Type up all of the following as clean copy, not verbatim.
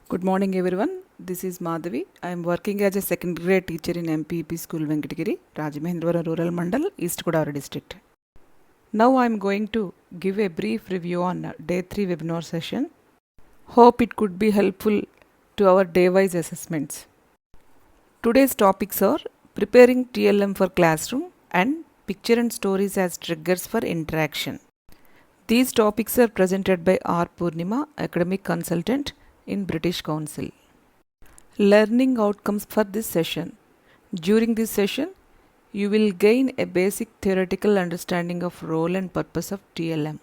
Good morning everyone. This is Madhavi. I am working as a second grade teacher in MPP School Venkatagiri, Rajamahendra Rural Mandal, East Godavari District. Now I am going to give a brief review on day 3 webinar session. Hope it could be helpful to our day-wise assessments. Today's topics are preparing TLM for classroom and picture and stories as triggers for interaction. These topics are presented by R. Purnima, Academic Consultant in British Council. Learning outcomes for this session. During this session, you will gain a basic theoretical understanding of role and purpose of TLM.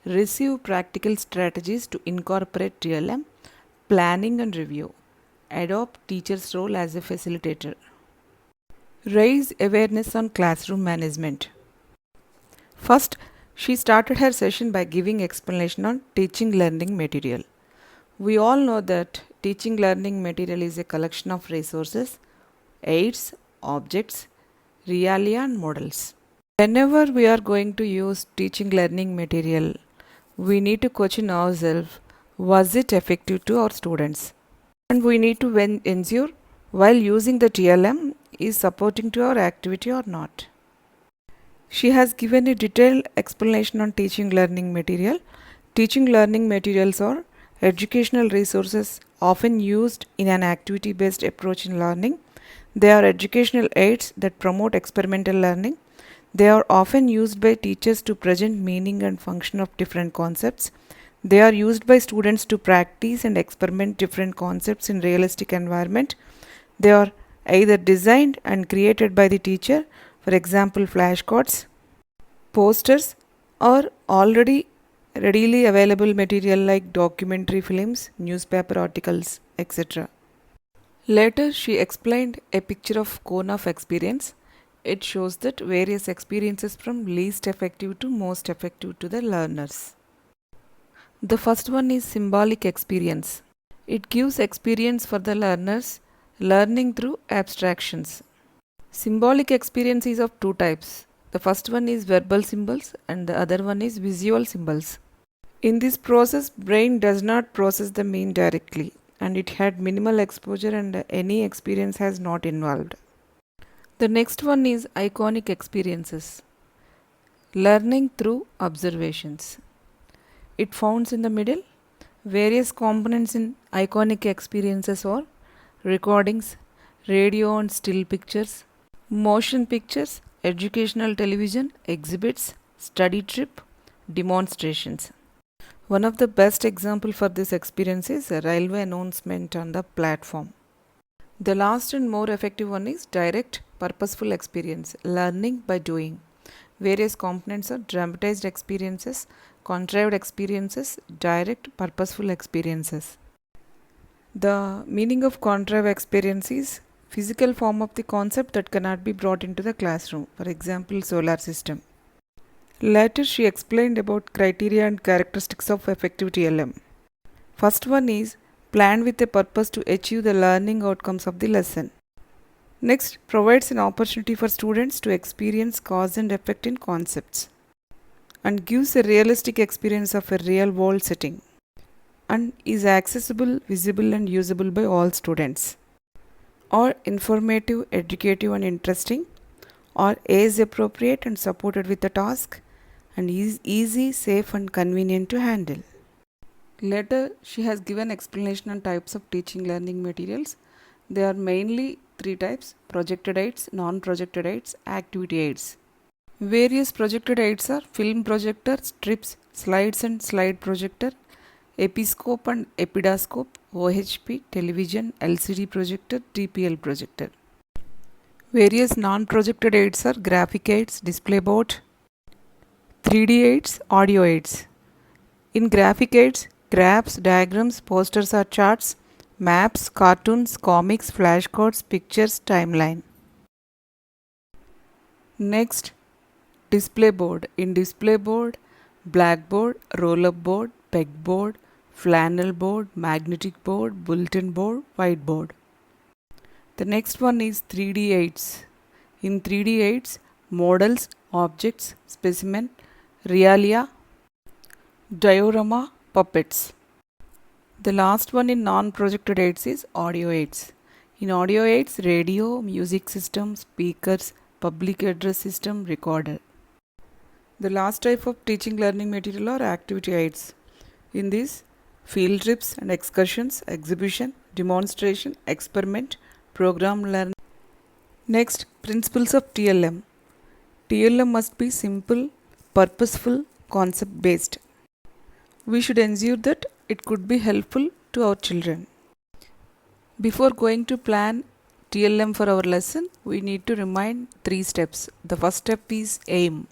Receive practical strategies to incorporate TLM, planning and review. Adopt teacher's role as a facilitator. Raise awareness on classroom management. First, she started her session by giving explanation on teaching learning material. We all know that teaching learning material is a collection of resources, aids, objects, realia and models. Whenever we are going to use teaching learning material, we need to question ourselves, was it effective to our students? And we need to ensure while using the TLM is supporting to our activity or not. She has given a detailed explanation on teaching learning material. Teaching learning materials are educational resources often used in an activity-based approach in learning. They are educational aids that promote experimental learning. They are often used by teachers to present meaning and function of different concepts. They are used by students to practice and experiment different concepts in realistic environment. They are either designed and created by the teacher, for example flashcards, posters, or already readily available material like documentary films, newspaper articles, etc. Later, she explained a picture of cone of experience. It shows that various experiences from least effective to most effective to the learners. The first one is symbolic experience. It gives experience for the learners, learning through abstractions. Symbolic experience is of two types. The first one is verbal symbols and the other one is visual symbols. In this process, brain does not process the mean directly and it had minimal exposure and any experience has not involved. The next one is iconic experiences. Learning through observations. It founds in the middle. Various components in iconic experiences are recordings, radio and still pictures, motion pictures, educational television, exhibits, study trip, demonstrations. One of the best examples for this experience is a railway announcement on the platform. The last and more effective one is direct, purposeful experience, learning by doing. Various components are dramatized experiences, contrived experiences, direct, purposeful experiences. The meaning of contrived experience is physical form of the concept that cannot be brought into the classroom, for example, solar system. Later, she explained about criteria and characteristics of effective TLM. First one is planned with a purpose to achieve the learning outcomes of the lesson. Next, provides an opportunity for students to experience cause and effect in concepts and gives a realistic experience of a real world setting and is accessible, visible and usable by all students, or informative, educative and interesting, or age appropriate and supported with the task, and is easy, safe and convenient to handle. Later, she has given explanation on types of teaching learning materials. They are mainly three types: projected aids, non-projected aids, activity aids. Various projected aids are film projector, strips, slides and slide projector, episcope and epidascope, OHP, television, LCD projector, TPL projector. Various non-projected aids are graphic aids, display board, 3D aids, audio aids. In graphic aids, graphs, diagrams, posters or charts, maps, cartoons, comics, flashcards, pictures, timeline. Next, display board. In display board, blackboard, roll-up board, pegboard, flannel board, magnetic board, bulletin board, whiteboard. The next one is 3D aids. In 3D aids, models, objects, specimen, realia, diorama, puppets. The last one in non-projected aids is audio aids. In audio aids, radio, music system, speakers, public address system, recorder. The last type of teaching learning material are activity aids. In this, field trips and excursions, exhibition, demonstration, experiment, program learning. Next, principles of TLM. TLM must be simple, purposeful, concept based. We should ensure that it could be helpful to our children. Before going to plan TLM for our lesson, we need to remind 3 steps. The first step is aim.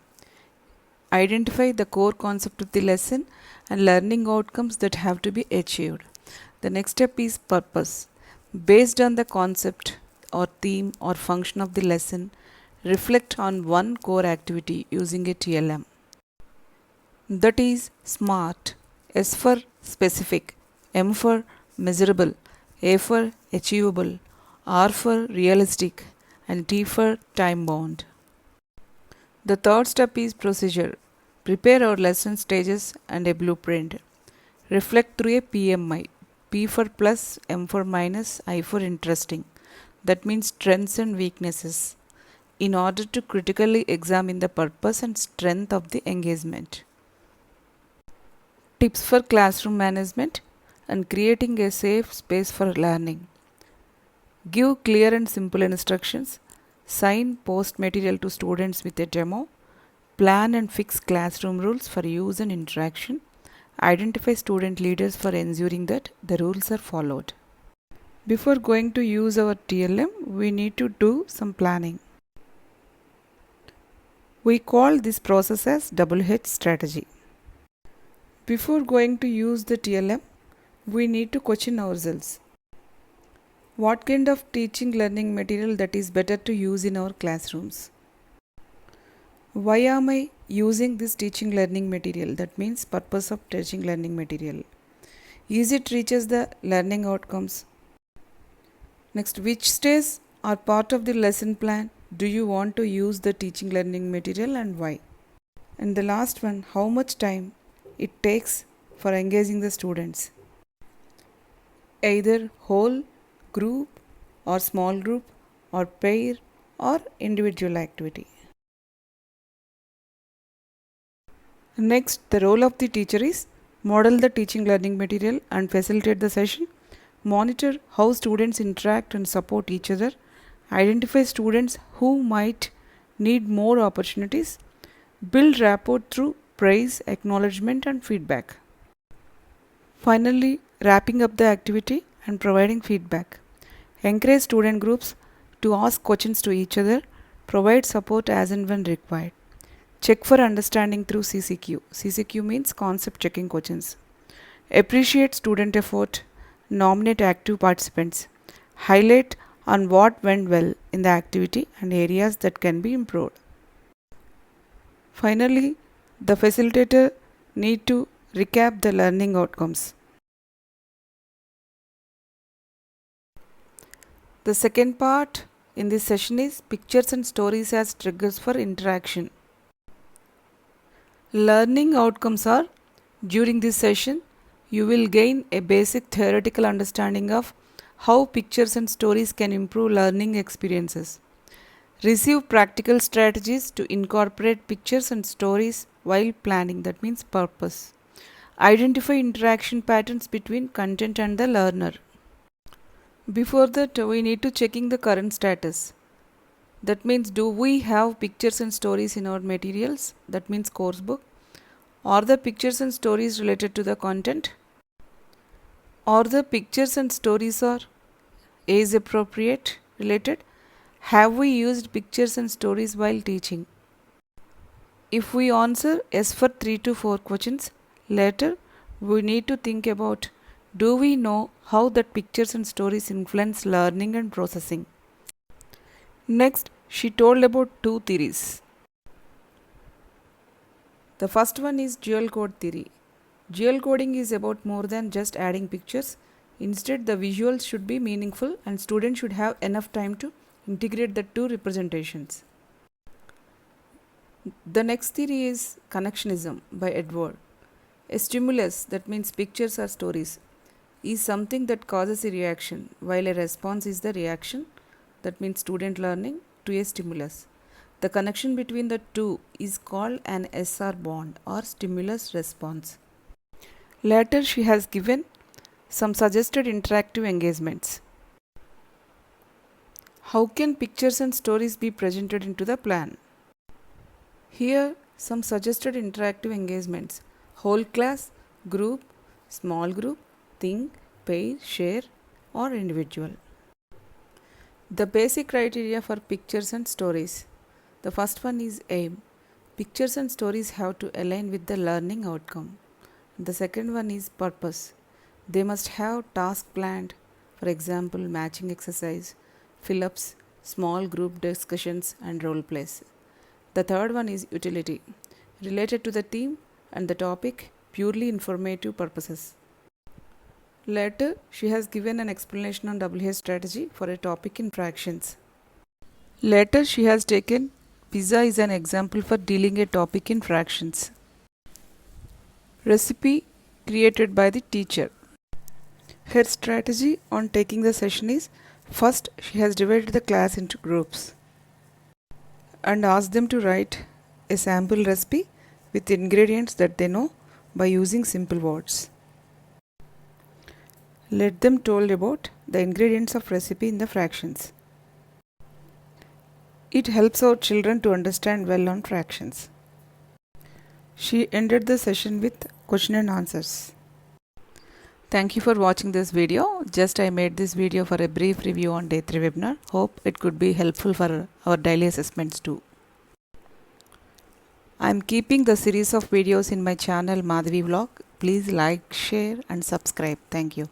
Identify the core concept of the lesson and learning outcomes that have to be achieved. The next step is purpose. Based on the concept or theme or function of the lesson, reflect on one core activity using a TLM. That is SMART. S for specific, M for measurable, A for achievable, R for realistic, and T for time bound. The third step is procedure. Prepare our lesson stages and a blueprint. Reflect through a PMI. P for plus, M for minus, I for interesting. That means strengths and weaknesses, in order to critically examine the purpose and strength of the engagement. Tips for classroom management and creating a safe space for learning. Give clear and simple instructions. Sign post material to students with a demo. Plan and fix classroom rules for use and interaction. Identify student leaders for ensuring that the rules are followed. Before going to use our TLM, we need to do some planning. We call this process as double H strategy. Before going to use the TLM, we need to question ourselves. What kind of teaching learning material that is better to use in our classrooms? Why am I using this teaching learning material? That means purpose of teaching learning material. Is it reaches the learning outcomes? Next, which stage are part of the lesson plan do you want to use the teaching learning material and why? And the last one, how much time it takes for engaging the students? Either whole, group or small group or pair or individual activity. Next, the role of the teacher is model the teaching learning material and facilitate the session, monitor how students interact and support each other, identify students who might need more opportunities, build rapport through praise, acknowledgement and feedback. Finally, wrapping up the activity and providing feedback. Encourage student groups to ask questions to each other, provide support as and when required. Check for understanding through CCQ. CCQ means concept checking questions. Appreciate student effort, nominate active participants, highlight on what went well in the activity and areas that can be improved. Finally, the facilitator need to recap the learning outcomes. The second part in this session is pictures and stories as triggers for interaction. Learning outcomes are, during this session, you will gain a basic theoretical understanding of how pictures and stories can improve learning experiences. Receive practical strategies to incorporate pictures and stories while planning, that means purpose. Identify interaction patterns between content and the learner. Before that, we need to checking the current status. That means, do we have pictures and stories in our materials? That means course book. Are the pictures and stories related to the content? Are the pictures and stories are age appropriate related? Have we used pictures and stories while teaching? If we answer yes for 3 to 4 questions, later we need to think about, do we know how that pictures and stories influence learning and processing? Next, she told about 2 theories. The first one is dual code theory. Dual coding is about more than just adding pictures. Instead, the visuals should be meaningful and students should have enough time to integrate the 2 representations. The next theory is connectionism by Edward. A stimulus, that means pictures or stories, is something that causes a reaction, while a response is the reaction, that means student learning, to a stimulus. The connection between the two is called an SR bond or stimulus response. Later, she has given some suggested interactive engagements. How can pictures and stories be presented into the plan? Here, some suggested interactive engagements: whole class, group, small group, think, pair, share, or individual. The basic criteria for pictures and stories. The first one is aim. Pictures and stories have to align with the learning outcome. The second one is purpose. They must have task planned, for example, matching exercise, fill ups, small group discussions, and role plays. The third one is utility, related to the theme and the topic, purely informative purposes. Later, she has given an explanation on WH strategy for a topic in fractions. Later, she has taken pizza as an example for dealing a topic in fractions. Recipe created by the teacher. Her strategy on taking the session is: first, she has divided the class into groups and asked them to write a sample recipe with ingredients that they know by using simple words. Let them told about the ingredients of recipe in the fractions. It helps our children to understand well on fractions. She ended the session with question and answers. Thank you for watching this video. I made this video for a brief review on day 3 webinar. Hope it could be helpful for our daily assessments too. I am keeping the series of videos in my channel Madhavi Vlog. Please like, share and subscribe. Thank you.